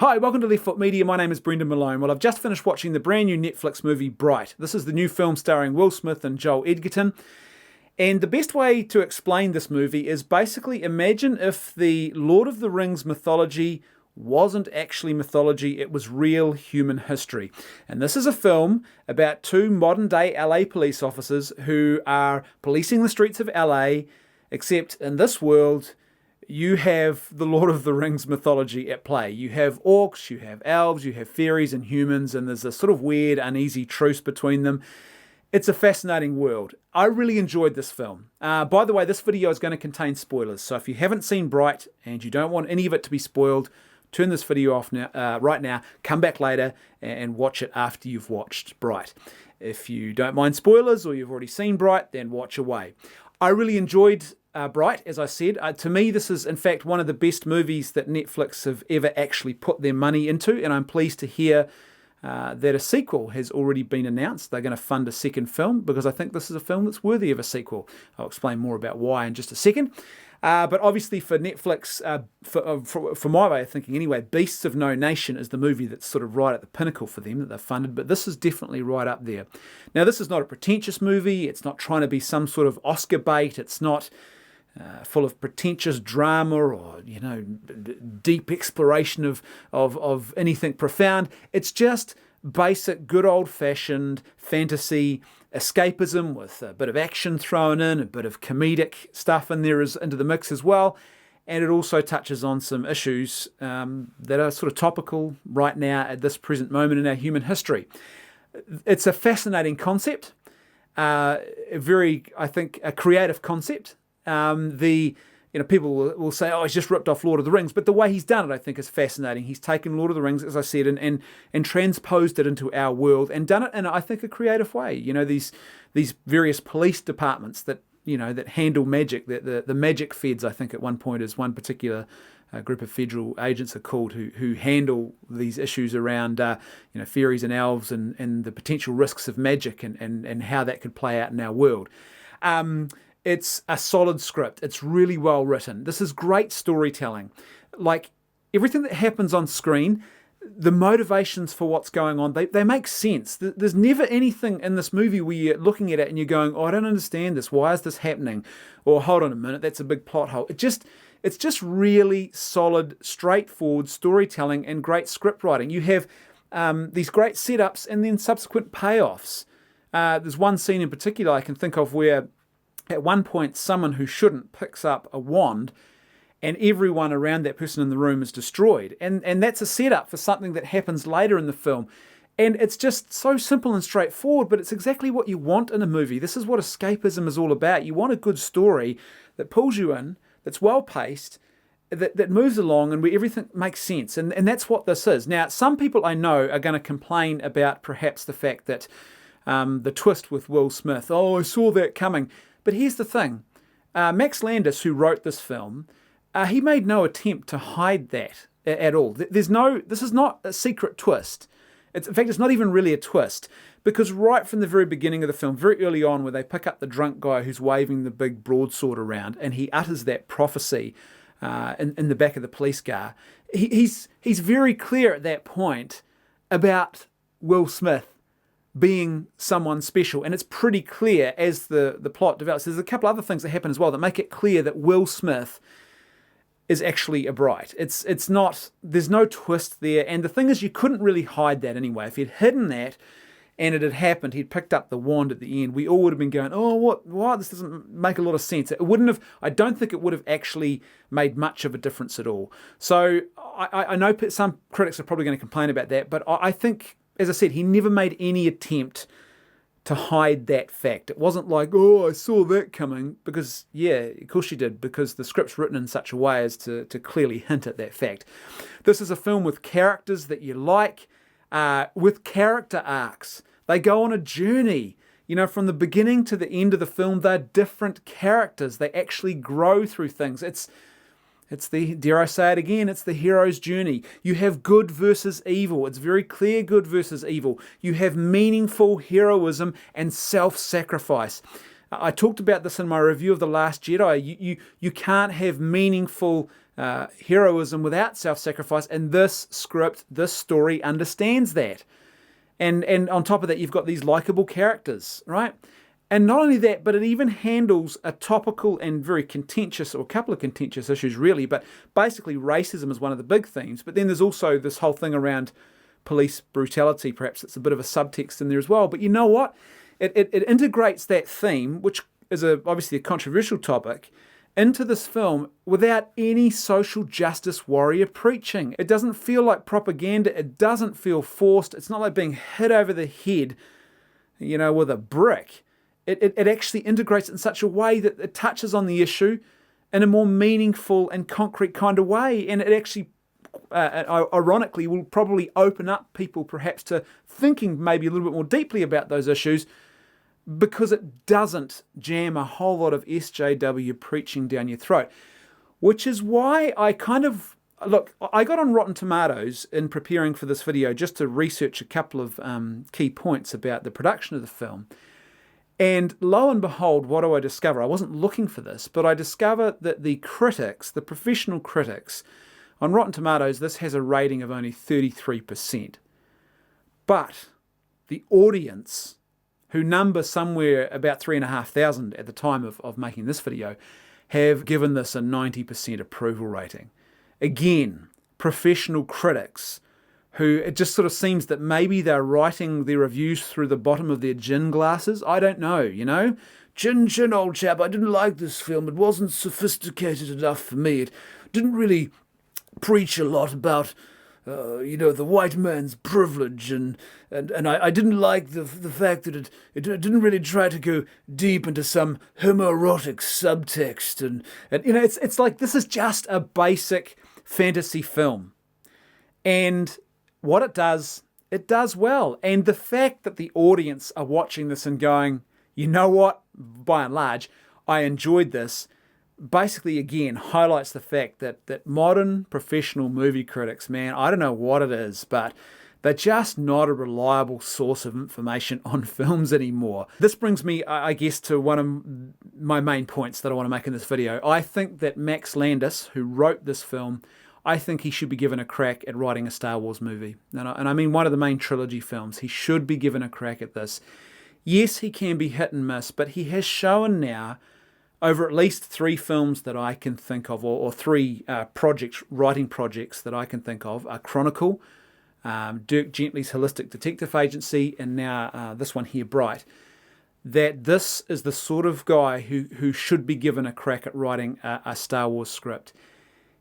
Hi, welcome to Left Foot Media. My name is Brendan Malone. Well, I've just finished watching the brand new Netflix movie Bright. This is the new film starring Will Smith and Joel Edgerton. And the best way to explain this movie is basically imagine if the Lord of the Rings mythology wasn't actually mythology, it was real human history. And this is a film about two modern-day LA police officers who are policing the streets of LA, except in this world, you have the Lord of the Rings mythology at play. You have orcs, you have elves, you have fairies and humans, and there's a sort of weird, uneasy truce between them. It's a fascinating world. I really enjoyed this film. By the way, this video is going to contain spoilers, so if you haven't seen Bright and you don't want any of it to be spoiled, turn this video off now, right now, come back later and watch it after you've watched Bright. If you don't mind spoilers or you've already seen Bright, then watch away. I really enjoyed Bright, as I said. To me, this is in fact one of the best movies that Netflix have ever actually put their money into, and I'm pleased to hear that a sequel has already been announced. They're going to fund a second film because I think this is a film that's worthy of a sequel. I'll explain more about why in just a second. But obviously for Netflix, for my way of thinking anyway, Beasts of No Nation is the movie that's sort of right at the pinnacle for them that they've funded, but this is definitely right up there. Now, this is not a pretentious movie. It's not trying to be some sort of Oscar bait. It's not full of pretentious drama or, deep exploration of anything profound. It's just basic, good old-fashioned fantasy escapism with a bit of action thrown in, a bit of comedic stuff in there into the mix as well. And it also touches on some issues that are sort of topical right now at this present moment in our human history. It's a fascinating concept, a creative concept. People will say, oh, he's just ripped off Lord of the Rings. But the way he's done it, I think, is fascinating. He's taken Lord of the Rings, as I said, and transposed it into our world and done it in, I think, a creative way. These various police departments that handle magic, the magic feds, I think, at one point is one particular group of federal agents are called who handle these issues around fairies and elves and the potential risks of magic and how that could play out in our world. It's a solid script. It's really well written. This is great storytelling. Like everything that happens on screen, the motivations for what's going on, they make sense. There's never anything in this movie where you're looking at it and you're going, oh, I don't understand this. Why is this happening? Or hold on a minute, that's a big plot hole. It's just really solid, straightforward storytelling and great script writing. You have these great setups and then subsequent payoffs. There's one scene in particular I can think of where at one point, someone who shouldn't picks up a wand and everyone around that person in the room is destroyed. And that's a setup for something that happens later in the film. And it's just so simple and straightforward, but it's exactly what you want in a movie. This is what escapism is all about. You want a good story that pulls you in, that's well-paced, that moves along and where everything makes sense. And that's what this is. Now, some people I know are going to complain about perhaps the fact that the twist with Will Smith, oh, I saw that coming. But here's the thing. Max Landis, who wrote this film, he made no attempt to hide that at all. This is not a secret twist. In fact, it's not even really a twist, because right from the very beginning of the film, very early on, where they pick up the drunk guy who's waving the big broadsword around, and he utters that prophecy in the back of the police car, he's very clear at that point about Will Smith being someone special, and it's pretty clear as the plot develops. There's a couple other things that happen as well that make it clear that Will Smith is actually a Bright. It's not, there's no twist there, and the thing is, you couldn't really hide that anyway. If he'd hidden that and it had happened, he'd picked up the wand at the end, we all would have been going, oh, what, this doesn't make a lot of sense. It wouldn't have, I don't think it would have actually made much of a difference at all. So I know some critics are probably going to complain about that, but I think, as I said, he never made any attempt to hide that fact. It wasn't like, oh, I saw that coming, because, yeah, of course you did, because the script's written in such a way as to clearly hint at that fact. This is a film with characters that you like, with character arcs. They go on a journey. From the beginning to the end of the film, they're different characters. They actually grow through things. It's the, dare I say it again, it's the hero's journey. You have good versus evil. It's very clear good versus evil. You have meaningful heroism and self-sacrifice. I talked about this in my review of The Last Jedi. You can't have meaningful heroism without self-sacrifice, and this script, this story understands that. And on top of that, you've got these likable characters, right? And not only that, but it even handles a topical and very contentious, or a couple of contentious issues really, but basically racism is one of the big themes. But then there's also this whole thing around police brutality. Perhaps it's a bit of a subtext in there as well. But you know what? It integrates that theme, which is obviously a controversial topic, into this film without any social justice warrior preaching. It doesn't feel like propaganda. It doesn't feel forced. It's not like being hit over the head, with a brick. It actually integrates it in such a way that it touches on the issue in a more meaningful and concrete kind of way. And it actually, ironically, will probably open up people perhaps to thinking maybe a little bit more deeply about those issues, because it doesn't jam a whole lot of SJW preaching down your throat. Which is why I I got on Rotten Tomatoes in preparing for this video just to research a couple of key points about the production of the film. And lo and behold, what do I discover? I wasn't looking for this, but I discover that the critics, the professional critics, on Rotten Tomatoes, this has a rating of only 33%. But the audience, who number somewhere about 3,500 at the time of making this video, have given this a 90% approval rating. Again, professional critics who it just sort of seems that maybe they're writing their reviews through the bottom of their gin glasses. I don't know, Gin, old chap, I didn't like this film. It wasn't sophisticated enough for me. It didn't really preach a lot about, the white man's privilege, and I didn't like the fact that it didn't really try to go deep into some homoerotic subtext, and it's like this is just a basic fantasy film, and what it does well. And the fact that the audience are watching this and going, you know what, by and large, I enjoyed this, basically, again, highlights the fact that modern professional movie critics, man, I don't know what it is, but they're just not a reliable source of information on films anymore. This brings me, I guess, to one of my main points that I want to make in this video. I think that Max Landis, who wrote this film, I think he should be given a crack at writing a Star Wars movie. And I mean one of the main trilogy films. He should be given a crack at this. Yes, he can be hit and miss, but he has shown now, over at least 3 films that I can think of, or 3 writing projects that I can think of, are Chronicle, Dirk Gently's Holistic Detective Agency, and now this one here, Bright, that this is the sort of guy who should be given a crack at writing a Star Wars script.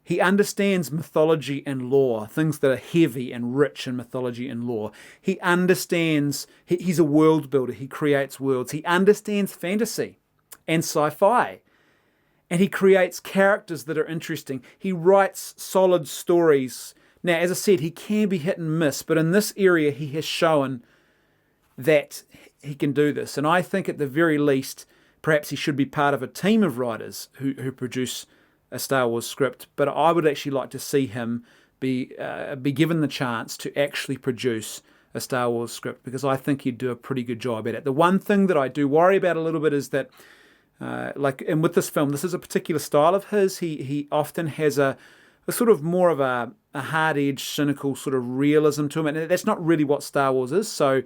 He understands mythology and lore, things that are heavy and rich in mythology and lore. He understands, he's a world builder, he creates worlds. He understands fantasy and sci-fi. And he creates characters that are interesting. He writes solid stories. Now, as I said, he can be hit and miss, but in this area he has shown that he can do this. And I think at the very least, perhaps he should be part of a team of writers who produce a Star Wars script, but I would actually like to see him be given the chance to actually produce a Star Wars script, because I think he'd do a pretty good job at it. The one thing that I do worry about a little bit is that, and with this film, this is a particular style of his. He often has a sort of more of a hard-edged, cynical sort of realism to him, and that's not really what Star Wars is, so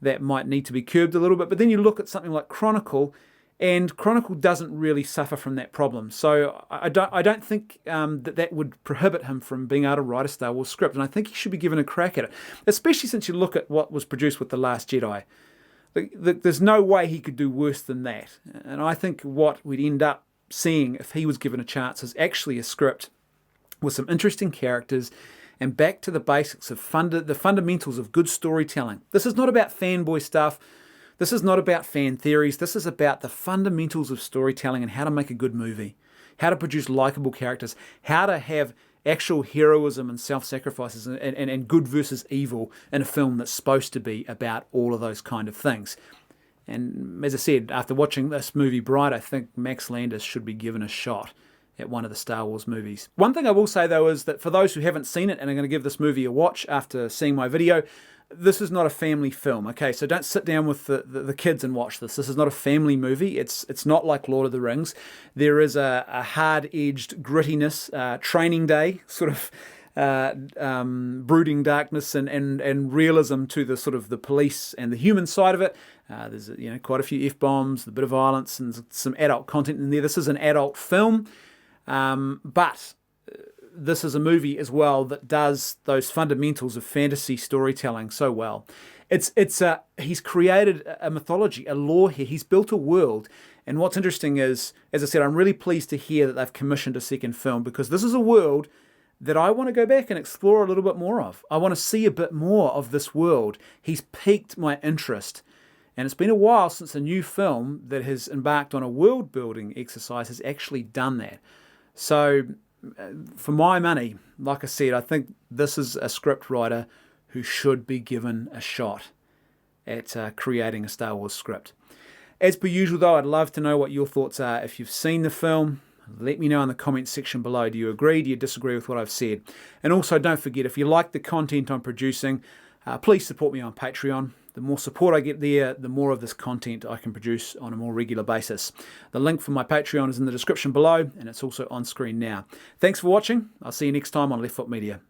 that might need to be curbed a little bit. But then you look at something like Chronicle, and Chronicle doesn't really suffer from that problem. So I don't think that would prohibit him from being able to write a Star Wars script. And I think he should be given a crack at it, especially since you look at what was produced with The Last Jedi. There's no way he could do worse than that. And I think what we'd end up seeing if he was given a chance is actually a script with some interesting characters and back to the basics of the fundamentals of good storytelling. This is not about fanboy stuff. This is not about fan theories. This is about the fundamentals of storytelling and how to make a good movie, how to produce likable characters, how to have actual heroism and self-sacrifices and good versus evil in a film that's supposed to be about all of those kind of things. And as I said, after watching this movie Bright, I think Max Landis should be given a shot at one of the Star Wars movies. One thing I will say, though, is that for those who haven't seen it and are going to give this movie a watch after seeing my video, this is not a family film, okay? So don't sit down with the kids and watch this. This is not a family movie. It's not like Lord of the Rings. There is a hard-edged grittiness, Training Day sort of brooding darkness and realism to the sort of the police and the human side of it. There's quite a few F-bombs, a bit of violence, and some adult content in there. This is an adult film, but this is a movie as well that does those fundamentals of fantasy storytelling so well. He's created a mythology, a lore here. He's built a world. And what's interesting is, as I said, I'm really pleased to hear that they've commissioned a second film, because this is a world that I want to go back and explore a little bit more of. I want to see a bit more of this world. He's piqued my interest. And it's been a while since a new film that has embarked on a world-building exercise has actually done that. So, for my money, like I said, I think this is a script writer who should be given a shot at creating a Star Wars script. As per usual, though, I'd love to know what your thoughts are. If you've seen the film, let me know in the comments section below. Do you agree? Do you disagree with what I've said? And also, don't forget, if you like the content I'm producing, please support me on Patreon. The more support I get there, the more of this content I can produce on a more regular basis. The link for my Patreon is in the description below, and it's also on screen now. Thanks for watching. I'll see you next time on Left Foot Media.